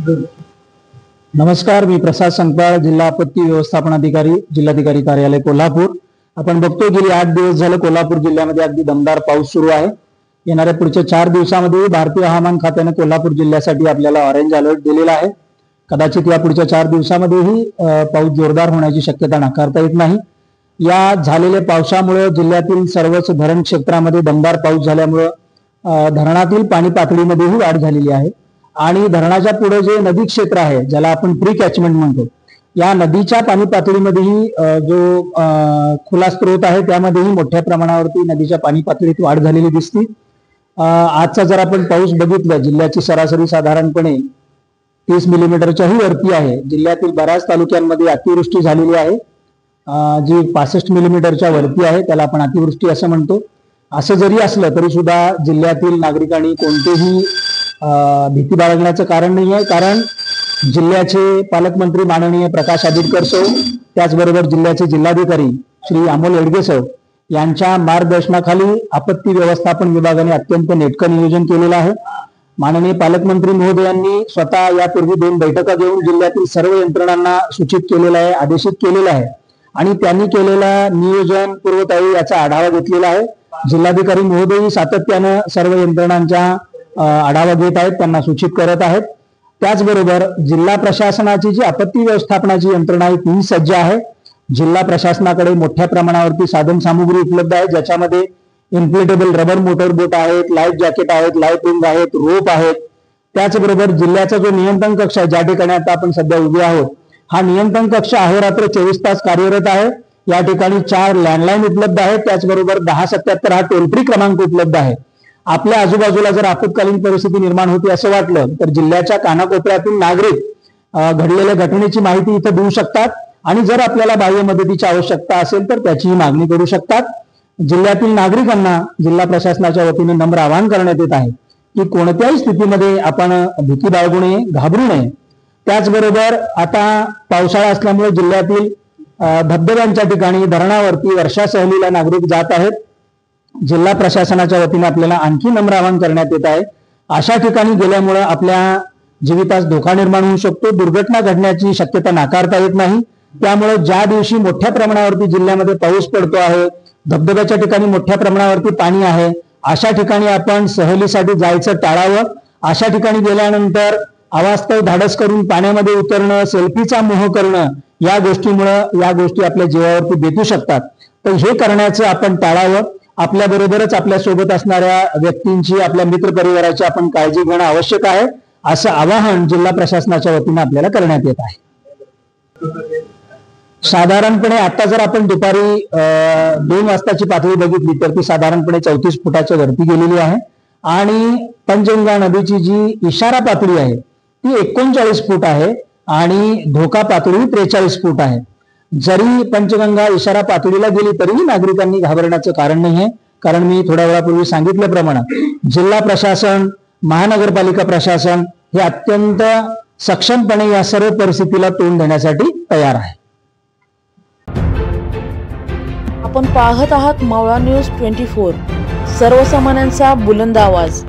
नमस्कार, मी प्रसाद संकपाळ, जिल्हा आपत्ती व्यवस्थापन अधिकारी, जिल्हाधिकारी कार्यालय कोल्हापूर। आपण बघतोय गेली 8 दिवस झाले कोल्हापूर जिल्ह्यामध्ये अगदी दमदार पाऊस सुरू आहे। येणाऱ्या पुढच्या 4 दिवसांमध्ये भारतीय हवामान खात्याने कोल्हापूर जिल्ह्यासाठी आपल्याला ऑरेंज अलर्ट दिलेला आहे। कदाचित या पुढच्या 4 दिवसांमध्येही पाऊस जोरदार होण्याची शक्यता नाकारता येत नाही। या झालेल्या पावसामुळे जिल्ह्यातील सर्वच धरण क्षेत्रामध्ये दमदार पाऊस झाल्यामुळे धरणातील पाणी पातळीमध्येही वाढ झालेली आहे आणि धरणाच्या पुढे जे नदी क्षेत्र आहे, ज्याला आपण प्री कॅचमेंट म्हणतो, या नदीच्या पाणी पातळीमध्येही जो खुला स्रोत आहे त्यामध्येही मोठ्या प्रमाणावरती नदीच्या पाणी पातळीत वाढ झालेली दिसते। आजचा जर आपण पाऊस बघितला, जिल्ह्याची सरासरी साधारणपणे 30 मिलीमीटरच्याही वरती आहे। जिल्ह्यातील बऱ्याच तालुक्यांमध्ये अतिवृष्टी झालेली आहे, जी 65 मिलीमीटरच्या वरती आहे, त्याला आपण अतिवृष्टी असं म्हणतो। असं जरी असलं तरी सुद्धा जिल्ह्यातील नागरिकांनी कोणतेही भीती बाळगण्याचं कारण नाही आहे, कारण जिल्ह्याचे पालकमंत्री माननीय प्रकाश आंबेडकर सर, त्याचबरोबर जिल्ह्याचे जिल्हाधिकारी श्री अमोल येडगे सर यांच्या मार्गदर्शनाखाली आपत्ती व्यवस्थापन विभागाने अत्यंत नेटकं नियोजन केलेलं आहे। माननीय पालकमंत्री महोदयांनी स्वतः यापूर्वी 2 बैठका घेऊन जिल्ह्यातील सर्व यंत्रणांना सूचित केलेलं आहे, आदेशित केलेलं आहे आणि त्यांनी केलेला नियोजन पूर्वतयारी याचा आढावा घेतलेला आहे। जिल्हाधिकारी महोदय सातत्याने सर्व यंत्रणांच्या आढावा घेत आहेत, त्यांना सूचित करत आहेत। त्याचबरोबर जिल्हा प्रशासनाची जी आपत्ती व्यवस्थापनाची यंत्रणा आहे ती सज्ज आहे। जिल्हा प्रशासनाकडे मोठ्या प्रमाणावरती साधन सामुग्री उपलब्ध आहे, ज्याच्यामध्ये इन्फ्लेटेबल रबर मोटर बोट आहेत, लाईफ जॅकेट आहेत, लाईफ रिंग आहेत, रोप आहेत। त्याचबरोबर जिल्ह्याचा जो नियंत्रण कक्ष आहे, ज्या ठिकाणी आता आपण सध्या उभे आहोत, हा नियंत्रण कक्ष अहोरात्र 24 तास कार्यरत आहे। या ठिकाणी 4 लँडलाईन उपलब्ध आहेत, त्याचबरोबर 1077 हा टोल फ्री क्रमांक उपलब्ध आहे। आपल्या आजूबाजूला जर आपत्कालीन परिस्थिती निर्माण होती असं वाटलं तर जिल्ह्याच्या कानाकोपऱ्यातील नागरिक घडलेल्या घटनेची माहिती इथं देऊ शकतात आणि जर आपल्याला बाह्य मदतीची आवश्यकता असेल तर त्याचीही मागणी करू शकतात। जिल्ह्यातील नागरिकांना जिल्हा प्रशासनाच्या वतीने नम्र आवाहन करण्यात येत आहे की कोणत्याही स्थितीमध्ये आपण भीती बाळगू नये, घाबरू नये। त्याचबरोबर आता पावसाळा असल्यामुळे जिल्ह्यातील धबधब्यांच्या ठिकाणी धरणावरती वर्षा सहलीला नागरिक जात आहेत। जिल्हा प्रशासनाच्या वतीने आपल्याला आणखी नम्र आवाहन करण्यात येत आहे, अशा ठिकाणी गेल्यामुळे आपल्या जीवितास धोका निर्माण होऊ शकतो, दुर्घटना घडण्याची शक्यता नाकारता येत नाही। त्यामुळे ज्या दिवशी मोठ्या प्रमाणावरती जिल्ह्यामध्ये पाऊस पडतो आहे, धबधब्याच्या ठिकाणी मोठ्या प्रमाणावरती पाणी आहे, अशा ठिकाणी आपण सहलीसाठी जायचं टाळावं। अशा ठिकाणी गेल्यानंतर अवास्तव धाडस करून पाण्यामध्ये उतरणं, सेल्फीचा मोह करणं, या गोष्टी आपल्या जीवावरती बेतू शकतात। तर हे करण्याचं आपण टाळावं। आपल्या बरोबरच आपल्या सोबत असणाऱ्या व्यक्तींची, आपल्या मित्र परिवाराची आपण काळजी घेणं आवश्यक आहे, असं आवाहन जिल्हा प्रशासनाच्या वतीने आपल्याला करण्यात येत आहे। साधारणपणे आता जर आपण दुपारी 2 वाजताची पातळी बघितली तर ती साधारणपणे 34 फुटाच्या वरती गेलेली आहे आणि पंचगंगा नदीची जी इशारा पातळी आहे ती 39 फूट आहे आणि धोका पातळी 43 फूट आहे। जरी पंचगंगा इशारा पातळीला गेली तरीही नागरिकांनी घाबरण्याचं कारण नाहीये, कारण मी थोड्या वेळापूर्वी सांगितल्याप्रमाणे जिल्हा प्रशासन, महानगरपालिका प्रशासन हे अत्यंत सक्षमपणे या सर्व परिस्थितीला तोंड देण्यासाठी तयार आहे। आपण पाहत आहात मावळा न्यूज 24, सर्वसामान्यांचा बुलंद आवाज।